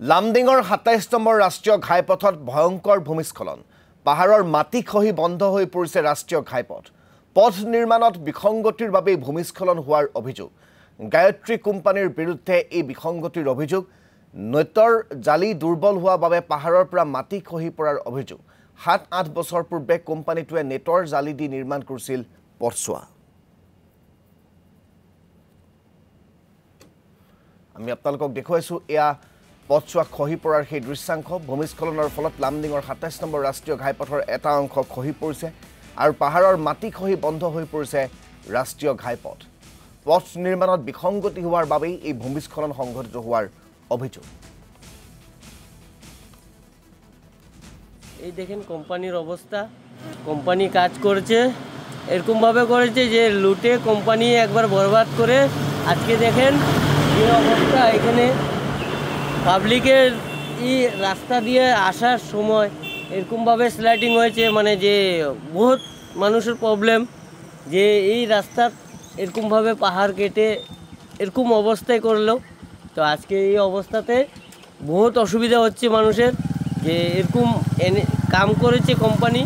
লামডিঙৰ ২৭ number ৰাষ্ট্ৰীয় ঘাইপথত ভয়ংকৰ ভূমিস্খলন। পাহাৰৰ মাটি খহি বন্ধ হৈ পৰিছে ৰাষ্ট্ৰীয় ঘাইপথ। পথ নিৰ্মাণত বিসংগতিৰ বাবে ভূমিস্খলন হোৱাৰ অভিযোগ। গায়ত্ৰী কোম্পানীৰ বিৰুদ্ধে এই বিসংগতিৰ অভিযোগ। নৈতৰ জালি দুৰ্বল হোৱা বাবে পাহাৰৰ পৰা মাটি খহি পৰাৰ অভিযোগ। ৭-৮ বছৰ পূৰ্বে কোম্পানীটোৱে নেটৰ জালি দি নিৰ্মাণ কৰিছিল পথছোৱা। আমি আপোনালোকক দেখুৱাইছোঁ এয়া পথছোৱা খহি পৰাৰ সেই দৃশ্যাংশ। ভূমিস্খলনৰ ফলত লামডিঙৰ ২৭ নম্বৰ ৰাষ্ট্ৰীয় ঘাইপথৰ এটা অংশ খহি পৰিছে আৰু পাহাৰৰ মাটি খহি বন্ধ হৈ পৰিছে ৰাষ্ট্ৰীয় ঘাইপথ। পথ নিৰ্মাণত বিসংগতি হোৱাৰ বাবেই এই ভূমিস্খলন সংঘটিত হোৱাৰ অভিযোগ। এই দেখেন কোম্পানির অবস্থা, কোম্পানি কাজ করছে এরকমভাবে করেছে যে লুটে কোম্পানি একবার বরবাদ করে আজকে দেখেন যে অবস্থা। এখানে পাবলিকের এই রাস্তা দিয়ে আসার সময় এরকমভাবে স্লাইডিং হয়েছে, মানে যে বহুত মানুষের প্রবলেম যে এই রাস্তা এরকমভাবে পাহাড় কেটে এরকম অবস্থায় করলো। তো আজকে এই অবস্থাতে বহুত অসুবিধা হচ্ছে মানুষের, যে এরকম কাম করেছে কোম্পানি।